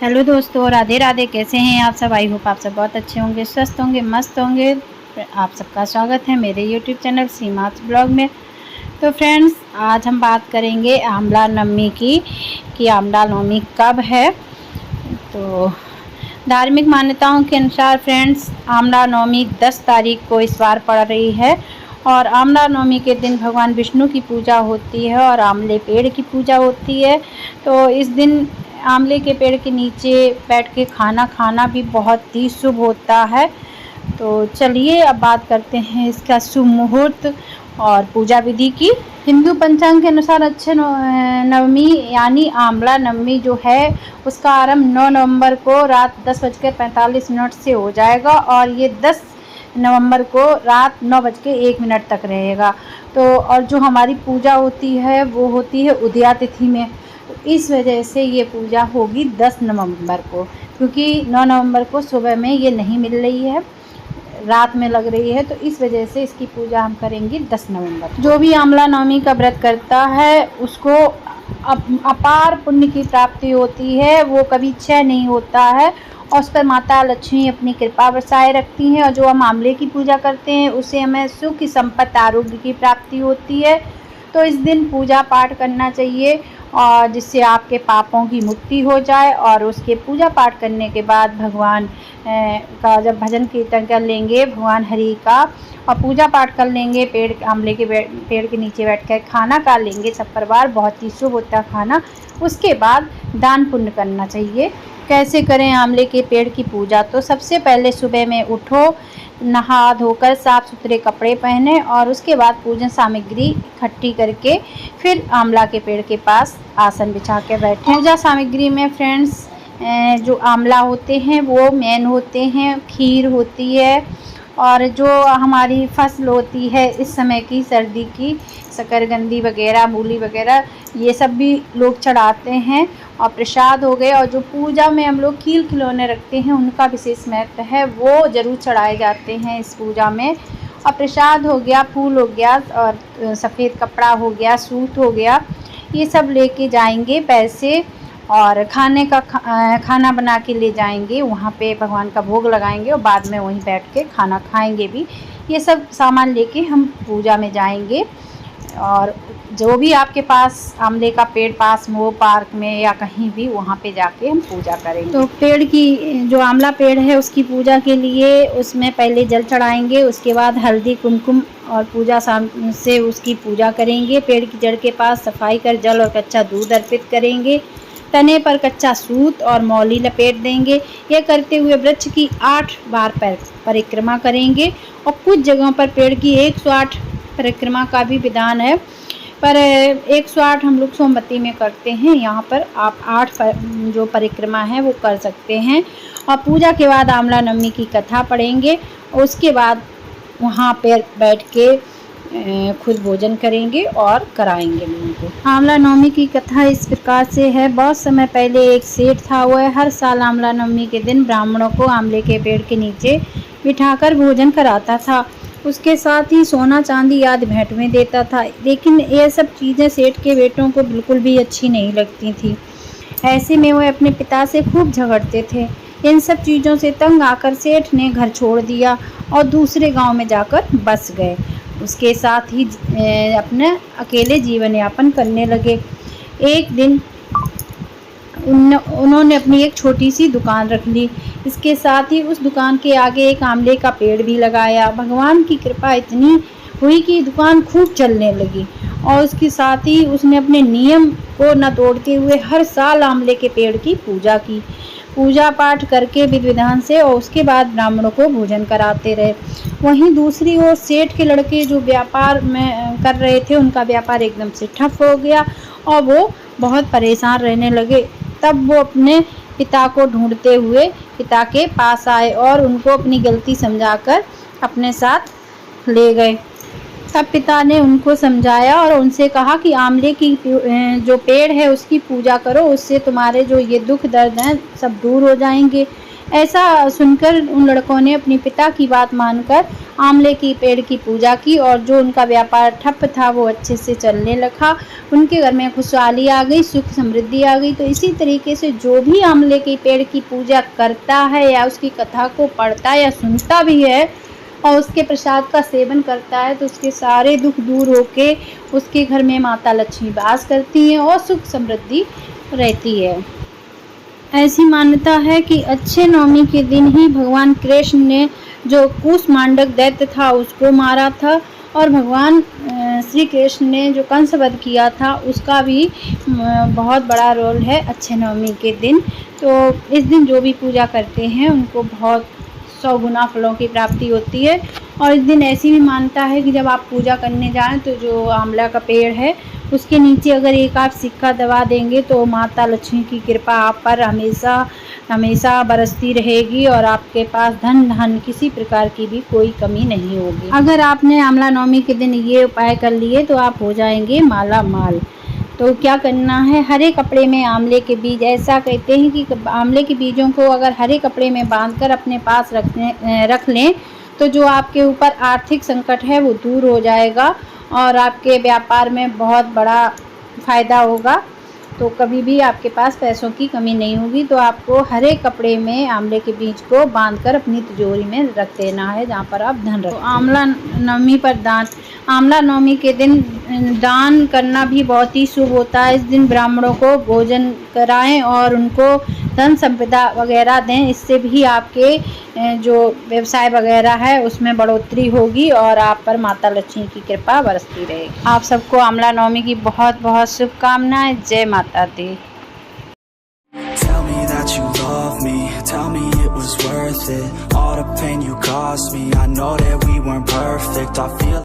Hello दोस्तों, राधे राधे। कैसे हैं आप सब? आई होप आप सब बहुत अच्छे होंगे, स्वस्थ होंगे, मस्त होंगे। आप सबका स्वागत है मेरे यूट्यूब चैनल सीमास ब्लॉग में। तो फ्रेंड्स, आज हम बात करेंगे आंवला नवमी की कि आंवला नवमी कब है। तो धार्मिक मान्यताओं के अनुसार फ्रेंड्स, आंवला नवमी 10 तारीख को इस बार पड़ रही है और आंवला नवमी के दिन भगवान विष्णु की पूजा होती है और आंवले पेड़ की पूजा होती है। तो इस दिन आंवले के पेड़ के नीचे बैठ के खाना खाना भी बहुत ही शुभ होता है। तो चलिए अब बात करते हैं इसका शुभ मुहूर्त और पूजा विधि की। हिंदू पंचांग के अनुसार अच्छे नवमी यानी आंवला नवमी जो है उसका आरंभ 9 नवंबर को रात 10:45 से हो जाएगा और ये 10 नवंबर को रात 9:01 तक रहेगा। तो और जो हमारी पूजा होती है वो होती है उदया तिथि में। तो इस वजह से ये पूजा होगी 10 नवंबर को, क्योंकि 9 नवंबर को सुबह में ये नहीं मिल रही है, रात में लग रही है। तो इस वजह से इसकी पूजा हम करेंगे 10 नवंबर। जो भी आंवला नवमी का व्रत करता है उसको अपार पुण्य की प्राप्ति होती है, वो कभी क्षय नहीं होता है और उस पर माता लक्ष्मी अपनी कृपा बरसाए रखती हैं। और जो हम आंवले की पूजा करते हैं उससे हमें सुख, संपत्ति, आरोग्य की प्राप्ति होती है। तो इस दिन पूजा पाठ करना चाहिए और जिससे आपके पापों की मुक्ति हो जाए। और उसके पूजा पाठ करने के बाद भगवान का जब भजन कीर्तन कर लेंगे भगवान हरि का और पूजा पाठ कर लेंगे, आंवले के पेड़ के नीचे बैठकर खाना खा लेंगे सब परिवार, बहुत ही शुभ होता खाना। उसके बाद दान पुण्य करना चाहिए। कैसे करें आंवले के पेड़ की पूजा? तो सबसे पहले सुबह में उठो, नहा धोकर साफ़ सुथरे कपड़े पहने और उसके बाद पूजन सामग्री इकट्ठी करके फिर आंवला के पेड़ के पास आसन बिछा के बैठें। पूजा सामग्री में फ्रेंड्स जो आंवला होते हैं वो मेन होते हैं, खीर होती है और जो हमारी फसल होती है इस समय की सर्दी की, शकरकंदी वगैरह, मूली वगैरह, ये सब भी लोग चढ़ाते हैं। और प्रसाद हो गए और जो पूजा में हम लोग खील खिलौने रखते हैं उनका विशेष महत्व है, वो ज़रूर चढ़ाए जाते हैं इस पूजा में। और प्रसाद हो गया, फूल हो गया और सफ़ेद कपड़ा हो गया, सूत हो गया, ये सब लेके जाएंगे पैसे और खाने का खाना बना के ले जाएंगे, वहाँ पे भगवान का भोग लगाएंगे और बाद में वहीं बैठ के खाना खाएंगे भी। ये सब सामान लेके हम पूजा में जाएंगे और जो भी आपके पास आंवले का पेड़ पास हो, पार्क में या कहीं भी, वहाँ पे जाके हम पूजा करेंगे। तो पेड़ की जो आंवला पेड़ है उसकी पूजा के लिए उसमें पहले जल चढ़ाएंगे, उसके बाद हल्दी कुमकुम और पूजा से उसकी पूजा करेंगे। पेड़ की जड़ के पास सफाई कर जल और कच्चा दूध अर्पित करेंगे। तने पर कच्चा सूत और मौली लपेट देंगे। यह करते हुए वृक्ष की 8 बार परिक्रमा करेंगे और कुछ जगहों पर पेड़ की 108 परिक्रमा का भी विधान है, पर 108 हम लोग सोमवती में करते हैं। यहाँ पर आप 8 जो परिक्रमा है वो कर सकते हैं। और पूजा के बाद आंवला नवमी की कथा पढ़ेंगे और उसके बाद वहाँ पर बैठ के खुद भोजन करेंगे और कराएंगे लोगों को। आंवला नवमी की कथा इस प्रकार से है। बहुत समय पहले एक सेठ था, वह हर साल आंवला नवमी के दिन ब्राह्मणों को आंवले के पेड़ के नीचे बिठाकर भोजन कराता था। उसके साथ ही सोना चांदी आदि भेंट में देता था। लेकिन ये सब चीज़ें सेठ के बेटों को बिल्कुल भी अच्छी नहीं लगती थी। ऐसे में वह अपने पिता से खूब झगड़ते थे। इन सब चीज़ों से तंग आकर सेठ ने घर छोड़ दिया और दूसरे गांव में जाकर बस गए। उसके साथ ही अपने अकेले जीवन यापन करने लगे। एक दिन उन्होंने अपनी एक छोटी सी दुकान रख ली। इसके साथ ही उस दुकान के आगे एक आंवले का पेड़ भी लगाया। भगवान की कृपा इतनी हुई कि दुकान खूब चलने लगी और उसके साथ ही उसने अपने नियम को न तोड़ते हुए हर साल आंवले के पेड़ की पूजा की। पूजा पाठ करके विधि विधान से और उसके बाद ब्राह्मणों को भोजन कराते रहे। वहीं दूसरी ओर सेठ के लड़के जो व्यापार में कर रहे थे उनका व्यापार एकदम से ठप हो गया और वो बहुत परेशान रहने लगे। तब वो अपने पिता को ढूंढते हुए पिता के पास आए और उनको अपनी गलती समझाकर अपने साथ ले गए। तब पिता ने उनको समझाया और उनसे कहा कि आंवले की जो पेड़ है उसकी पूजा करो, उससे तुम्हारे जो ये दुख दर्द हैं सब दूर हो जाएंगे। ऐसा सुनकर उन लड़कों ने अपने पिता की बात मानकर आंवले की पेड़ की पूजा की और जो उनका व्यापार ठप था वो अच्छे से चलने लगा। उनके घर में खुशहाली आ गई, सुख समृद्धि आ गई। तो इसी तरीके से जो भी आंवले के पेड़ की पूजा करता है या उसकी कथा को पढ़ता है या सुनता भी है और उसके प्रसाद का सेवन करता है तो उसके सारे दुख दूर होके उसके घर में माता लक्ष्मी वास करती हैं और सुख समृद्धि रहती है। ऐसी मान्यता है कि अच्छे नवमी के दिन ही भगवान कृष्ण ने जो कूष्मांडक दैत्य था उसको मारा था और भगवान श्री कृष्ण ने जो कंस वध किया था उसका भी बहुत बड़ा रोल है अच्छे नवमी के दिन। तो इस दिन जो भी पूजा करते हैं उनको बहुत 100 गुना फलों की प्राप्ति होती है। और इस दिन ऐसी भी मान्यता है कि जब आप पूजा करने जाएं तो जो आंवला का पेड़ है उसके नीचे अगर एक आप सिक्का दबा देंगे तो माता लक्ष्मी की कृपा आप पर हमेशा हमेशा बरसती रहेगी और आपके पास धन किसी प्रकार की भी कोई कमी नहीं होगी। अगर आपने आंवला नवमी के दिन ये उपाय कर लिए तो आप हो जाएंगे माला माल। तो क्या करना है, हरे कपड़े में आंवले के बीज, ऐसा कहते हैं कि आंवले के बीजों को अगर हरे कपड़े में बांधकर अपने पास रख लें तो जो आपके ऊपर आर्थिक संकट है वो दूर हो जाएगा और आपके व्यापार में बहुत बड़ा फ़ायदा होगा। तो कभी भी आपके पास पैसों की कमी नहीं होगी। तो आपको हरे कपड़े में आंवले के बीज को बांधकर अपनी तिजोरी में रख देना है जहाँ पर आप धन रखें। तो आंवला नवमी पर दान, आंवला नवमी के दिन दान करना भी बहुत ही शुभ होता है। इस दिन ब्राह्मणों को भोजन कराएं और उनको धन संपदा वगैरह दें। इससे भी आपके जो व्यवसाय वगैरह है उसमें बढ़ोतरी होगी और आप पर माता लक्ष्मी की कृपा बरसती रहेगी। आप सबको आंवला नवमी की बहुत बहुत शुभकामनाएं। जय माता दी। Tell me that you love me, tell me it was worth it, all the pain you caused me. I know that we weren't perfect, I feel